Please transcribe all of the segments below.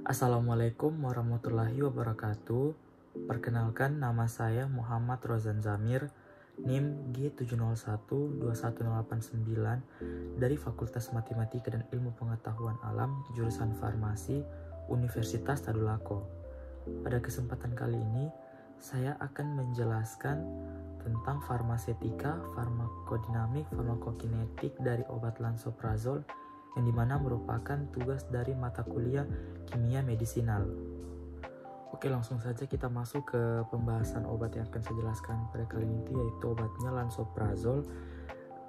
Assalamualaikum warahmatullahi wabarakatuh. Perkenalkan, nama saya Muhammad Rozan Zamir, NIM G701-21089 dari Fakultas Matematika dan Ilmu Pengetahuan Alam, jurusan Farmasi, Universitas Tadulako. Pada kesempatan kali ini, saya akan menjelaskan tentang farmasetika, farmakodinamik, farmakokinetik dari obat lansoprazol yang dimana merupakan tugas dari mata kuliah kimia medisinal. Oke, langsung saja kita masuk ke pembahasan obat yang akan saya jelaskan pada kali ini, yaitu obatnya lansoprazol,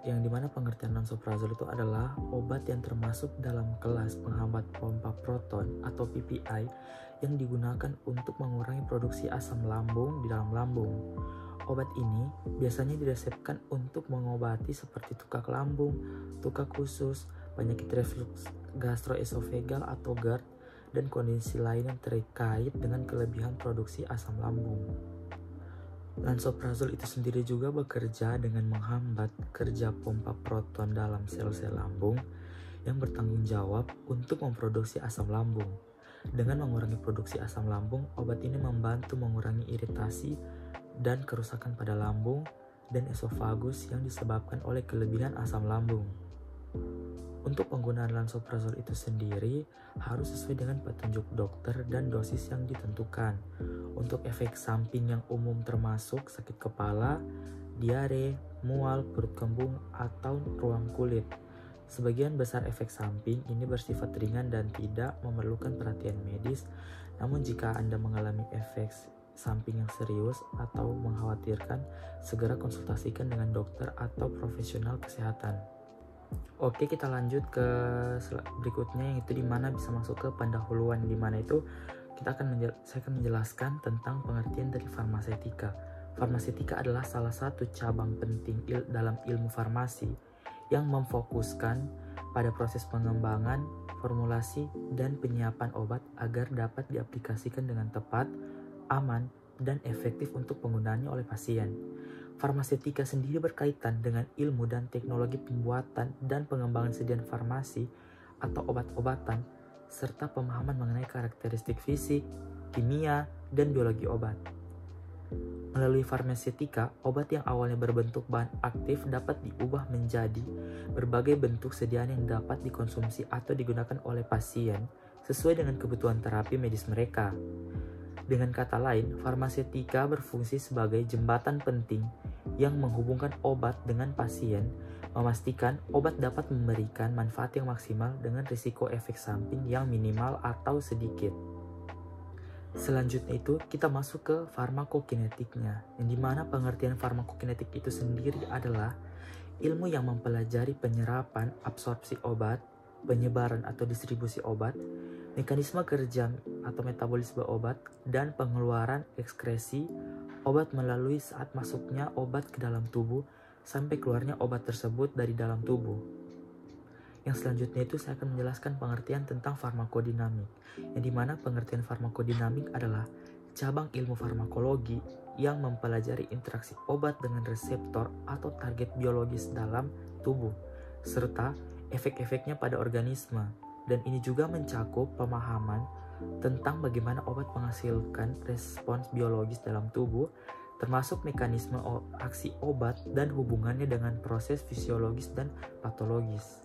yang dimana pengertian lansoprazol itu adalah obat yang termasuk dalam kelas penghambat pompa proton atau PPI yang digunakan untuk mengurangi produksi asam lambung di dalam lambung. Obat ini biasanya diresepkan untuk mengobati seperti tukak lambung, tukak usus, penyakit reflux gastroesofegal atau GERD, dan kondisi lain yang terkait dengan kelebihan produksi asam lambung. Lansoprazol itu sendiri juga bekerja dengan menghambat kerja pompa proton dalam sel-sel lambung yang bertanggung jawab untuk memproduksi asam lambung. Dengan mengurangi produksi asam lambung, obat ini membantu mengurangi iritasi dan kerusakan pada lambung dan esofagus yang disebabkan oleh kelebihan asam lambung. Untuk penggunaan lansoprazol itu sendiri harus sesuai dengan petunjuk dokter dan dosis yang ditentukan. Untuk efek samping yang umum termasuk sakit kepala, diare, mual, perut kembung, atau ruam kulit. Sebagian besar efek samping ini bersifat ringan dan tidak memerlukan perhatian medis, namun jika Anda mengalami efek samping yang serius atau mengkhawatirkan, segera konsultasikan dengan dokter atau profesional kesehatan. Oke, kita lanjut ke berikutnya, yang itu dimana bisa masuk ke pendahuluan, dimana itu saya akan menjelaskan tentang pengertian dari farmasetika. Farmasetika adalah salah satu cabang penting dalam ilmu farmasi yang memfokuskan pada proses pengembangan, formulasi, dan penyiapan obat agar dapat diaplikasikan dengan tepat, aman, dan efektif untuk penggunaannya oleh pasien. Farmasetika sendiri berkaitan dengan ilmu dan teknologi pembuatan dan pengembangan sediaan farmasi atau obat-obatan, serta pemahaman mengenai karakteristik fisik, kimia, dan biologi obat. Melalui farmasetika, obat yang awalnya berbentuk bahan aktif dapat diubah menjadi berbagai bentuk sediaan yang dapat dikonsumsi atau digunakan oleh pasien sesuai dengan kebutuhan terapi medis mereka. Dengan kata lain, farmasetika berfungsi sebagai jembatan penting yang menghubungkan obat dengan pasien, memastikan obat dapat memberikan manfaat yang maksimal dengan risiko efek samping yang minimal atau sedikit. Selanjutnya itu kita masuk ke farmakokinetiknya, yang dimana pengertian farmakokinetik itu sendiri adalah ilmu yang mempelajari penyerapan, absorpsi obat, penyebaran atau distribusi obat, mekanisme kerja atau metabolisme obat, dan pengeluaran ekskresi obat melalui saat masuknya obat ke dalam tubuh sampai keluarnya obat tersebut dari dalam tubuh. Yang selanjutnya itu saya akan menjelaskan pengertian tentang farmakodinamik, yang dimana pengertian farmakodinamik adalah cabang ilmu farmakologi yang mempelajari interaksi obat dengan reseptor atau target biologis dalam tubuh, serta efek-efeknya pada organisme, dan ini juga mencakup pemahaman tentang bagaimana obat menghasilkan respons biologis dalam tubuh, termasuk mekanisme aksi obat dan hubungannya dengan proses fisiologis dan patologis.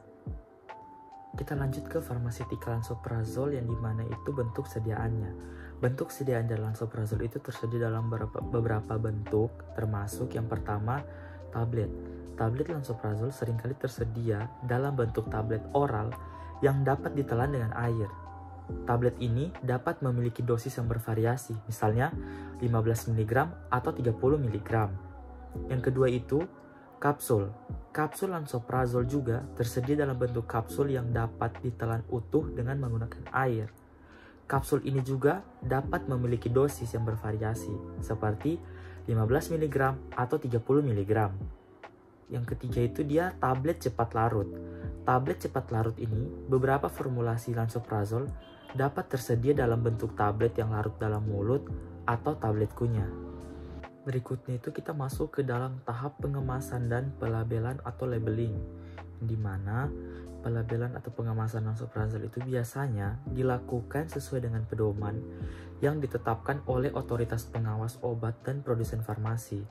Kita lanjut ke farmasetika lansoprazol, yang dimana itu bentuk sediaannya. Bentuk sediaan dari lansoprazol itu tersedia dalam beberapa bentuk, termasuk yang pertama tablet. Tablet lansoprazol seringkali tersedia dalam bentuk tablet oral yang dapat ditelan dengan air. Tablet ini dapat memiliki dosis yang bervariasi, misalnya 15 mg atau 30 mg. Yang kedua itu kapsul. Kapsul lansoprazol juga tersedia dalam bentuk kapsul yang dapat ditelan utuh dengan menggunakan air. Kapsul ini juga dapat memiliki dosis yang bervariasi, seperti 15 mg atau 30 mg. Yang ketiga itu dia tablet cepat larut. Tablet cepat larut ini, beberapa formulasi lansoprazol dapat tersedia dalam bentuk tablet yang larut dalam mulut atau tablet kunyah. Berikutnya itu kita masuk ke dalam tahap pengemasan dan pelabelan atau labeling, di mana pelabelan atau pengemasan lansoprazol itu biasanya dilakukan sesuai dengan pedoman yang ditetapkan oleh otoritas pengawas obat dan produsen farmasi.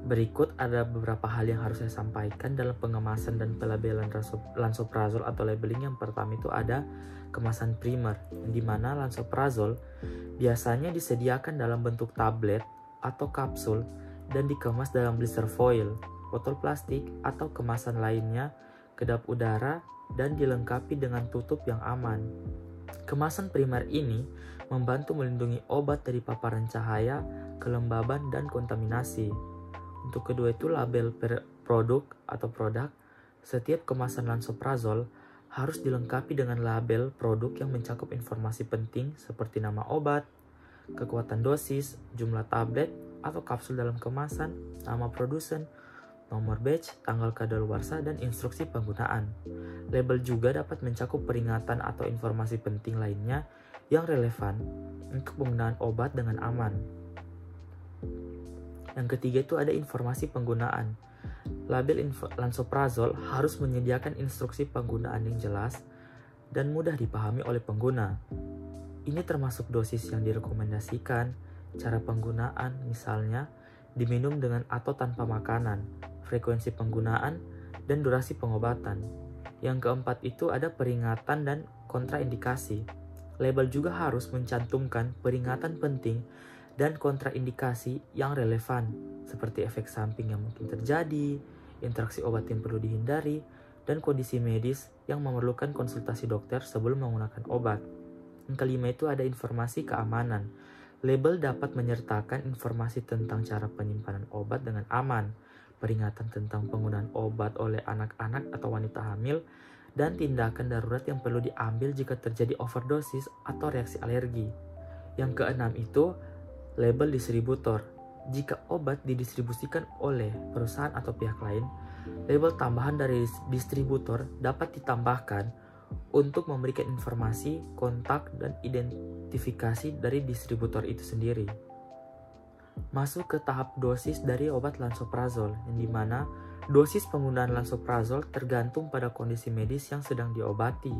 Berikut ada beberapa hal yang harus saya sampaikan dalam pengemasan dan pelabelan lansoprazol atau labeling. Yang pertama itu ada kemasan primer, di mana lansoprazol biasanya disediakan dalam bentuk tablet atau kapsul dan dikemas dalam blister foil, botol plastik, atau kemasan lainnya, kedap udara, dan dilengkapi dengan tutup yang aman. Kemasan primer ini membantu melindungi obat dari paparan cahaya, kelembaban, dan kontaminasi. Untuk kedua itu label produk atau produk. Setiap kemasan lansoprazol harus dilengkapi dengan label produk yang mencakup informasi penting seperti nama obat, kekuatan dosis, jumlah tablet atau kapsul dalam kemasan, nama produsen, nomor batch, tanggal kadaluarsa, dan instruksi penggunaan. Label juga dapat mencakup peringatan atau informasi penting lainnya yang relevan untuk penggunaan obat dengan aman. Yang ketiga itu ada informasi penggunaan. Label lansoprazol harus menyediakan instruksi penggunaan yang jelas dan mudah dipahami oleh pengguna. Ini termasuk dosis yang direkomendasikan, cara penggunaan, misalnya diminum dengan atau tanpa makanan, frekuensi penggunaan, dan durasi pengobatan. Yang keempat itu ada peringatan dan kontraindikasi. Label juga harus mencantumkan peringatan penting dan kontraindikasi yang relevan, seperti efek samping yang mungkin terjadi, interaksi obat yang perlu dihindari, dan kondisi medis yang memerlukan konsultasi dokter sebelum menggunakan obat. Yang kelima itu ada informasi keamanan. Label dapat menyertakan informasi tentang cara penyimpanan obat dengan aman, peringatan tentang penggunaan obat oleh anak-anak atau wanita hamil, dan tindakan darurat yang perlu diambil jika terjadi overdosis atau reaksi alergi. Yang keenam itu label distributor. Jika obat didistribusikan oleh perusahaan atau pihak lain, label tambahan dari distributor dapat ditambahkan untuk memberikan informasi, kontak, dan identifikasi dari distributor itu sendiri. Masuk ke tahap dosis dari obat lansoprazol, yang dimana dosis penggunaan lansoprazol tergantung pada kondisi medis yang sedang diobati,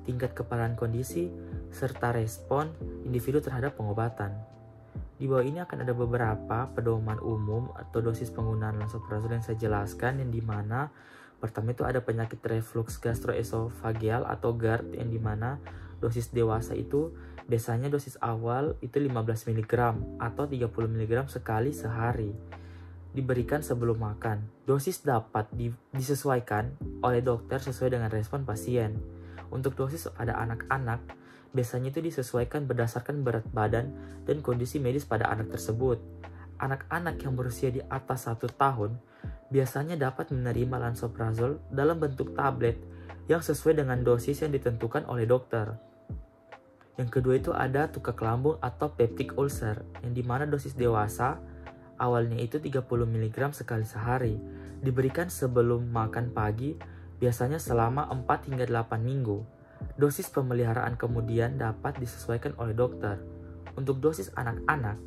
tingkat keparahan kondisi, serta respon individu terhadap pengobatan. Di bawah ini akan ada beberapa pedoman umum atau dosis penggunaan lansoprazol yang saya jelaskan, yang dimana pertama itu ada penyakit reflux gastroesofageal atau GERD, yang dimana dosis dewasa itu biasanya dosis awal itu 15 mg atau 30 mg sekali sehari. Diberikan sebelum makan. Dosis dapat disesuaikan oleh dokter sesuai dengan respon pasien. Untuk dosis pada anak-anak, biasanya itu disesuaikan berdasarkan berat badan dan kondisi medis pada anak tersebut. Anak-anak yang berusia di atas 1 tahun biasanya dapat menerima lansoprazol dalam bentuk tablet yang sesuai dengan dosis yang ditentukan oleh dokter. Yang kedua itu ada tukak lambung atau peptic ulcer, yang dimana dosis dewasa awalnya itu 30 mg sekali sehari, diberikan sebelum makan pagi, biasanya selama 4 hingga 8 minggu. Dosis pemeliharaan kemudian dapat disesuaikan oleh dokter. Untuk dosis anak-anak,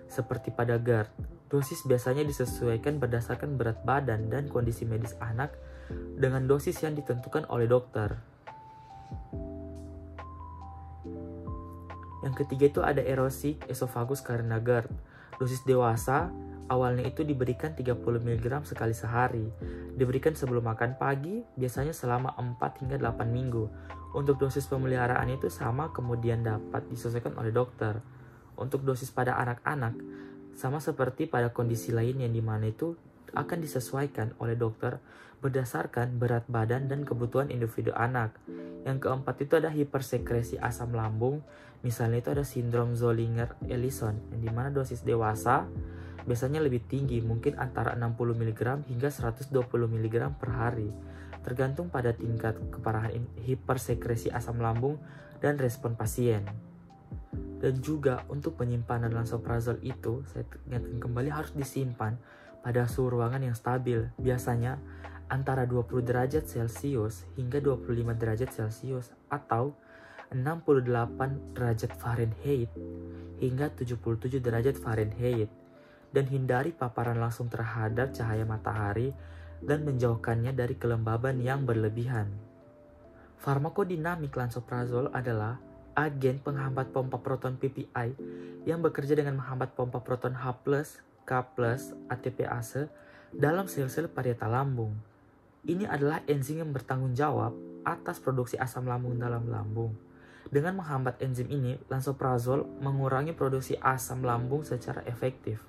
seperti pada GERD, dosis biasanya disesuaikan berdasarkan berat badan dan kondisi medis anak dengan dosis yang ditentukan oleh dokter. Yang ketiga itu ada erosi esofagus karena GERD. Dosis dewasa awalnya itu diberikan 30 mg sekali sehari. Diberikan sebelum makan pagi, biasanya selama 4 hingga 8 minggu. Untuk dosis pemeliharaan itu sama, kemudian dapat disesuaikan oleh dokter. Untuk dosis pada anak-anak, sama seperti pada kondisi lain, yang dimana itu akan disesuaikan oleh dokter berdasarkan berat badan dan kebutuhan individu anak. Yang keempat itu ada hipersekresi asam lambung. Misalnya itu ada sindrom Zollinger-Ellison, yang dimana dosis dewasa biasanya lebih tinggi, mungkin antara 60 mg hingga 120 mg per hari, tergantung pada tingkat keparahan hipersekresi asam lambung dan respon pasien. Dan juga untuk penyimpanan lansoprazol itu, saya ingatkan kembali, harus disimpan pada suhu ruangan yang stabil, biasanya antara 20 derajat Celcius hingga 25 derajat Celcius atau 68 derajat Fahrenheit hingga 77 derajat Fahrenheit, dan hindari paparan langsung terhadap cahaya matahari dan menjauhkannya dari kelembaban yang berlebihan. Farmakodinamik lansoprazol adalah agen penghambat pompa proton PPI yang bekerja dengan menghambat pompa proton H+, K+, ATPase dalam sel-sel parietal lambung. Ini adalah enzim yang bertanggung jawab atas produksi asam lambung dalam lambung. Dengan menghambat enzim ini, lansoprazol mengurangi produksi asam lambung secara efektif.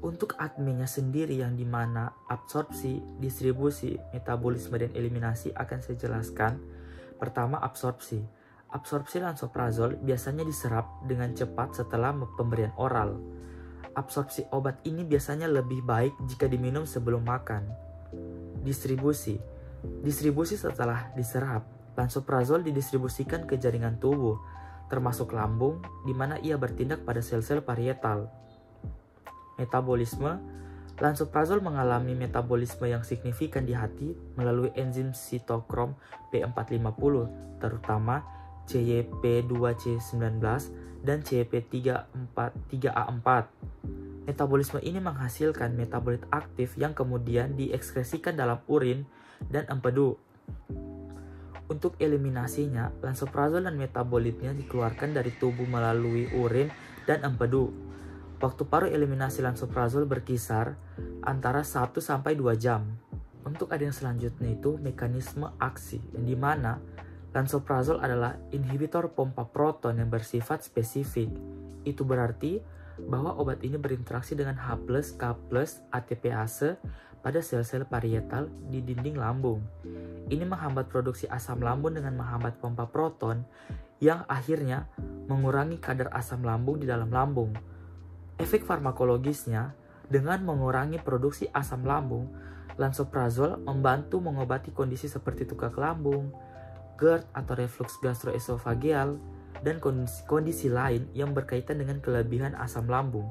Untuk ADME-nya sendiri yang dimana absorpsi, distribusi, metabolisme, dan eliminasi akan saya jelaskan. Pertama, absorpsi. Absorpsi lansoprazol biasanya diserap dengan cepat setelah pemberian oral. Absorpsi obat ini biasanya lebih baik jika diminum sebelum makan. Distribusi. Distribusi setelah diserap. Lansoprazol didistribusikan ke jaringan tubuh, termasuk lambung, di mana ia bertindak pada sel-sel parietal. Metabolisme. Lansoprazol mengalami metabolisme yang signifikan di hati melalui enzim sitokrom P450, terutama CYP2C19 dan CYP3A4. Metabolisme ini menghasilkan metabolit aktif yang kemudian diekskresikan dalam urin dan empedu. Untuk eliminasinya, lansoprazol dan metabolitnya dikeluarkan dari tubuh melalui urin dan empedu. Waktu paruh eliminasi lansoprazol berkisar antara 1-2 jam. Untuk yang selanjutnya itu mekanisme aksi, yang dimana lansoprazol adalah inhibitor pompa proton yang bersifat spesifik. Itu berarti bahwa obat ini berinteraksi dengan H+, K+, ATPase pada sel-sel parietal di dinding lambung. Ini menghambat produksi asam lambung dengan menghambat pompa proton yang akhirnya mengurangi kadar asam lambung di dalam lambung. Efek farmakologisnya, dengan mengurangi produksi asam lambung, lansoprazol membantu mengobati kondisi seperti tukak lambung, GERD atau reflux gastroesofageal, dan kondisi lain yang berkaitan dengan kelebihan asam lambung.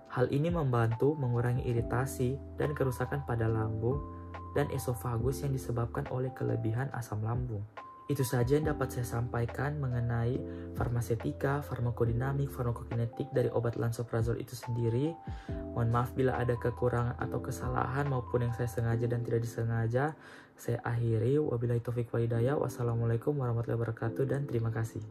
Hal ini membantu mengurangi iritasi dan kerusakan pada lambung dan esofagus yang disebabkan oleh kelebihan asam lambung. Itu saja yang dapat saya sampaikan mengenai farmasetika, farmakodinamik, farmakokinetik dari obat lansoprazol itu sendiri. Mohon maaf bila ada kekurangan atau kesalahan maupun yang saya sengaja dan tidak disengaja. Saya akhiri. Wabillahi taufiq wal hidayah. Wassalamualaikum warahmatullahi wabarakatuh dan terima kasih.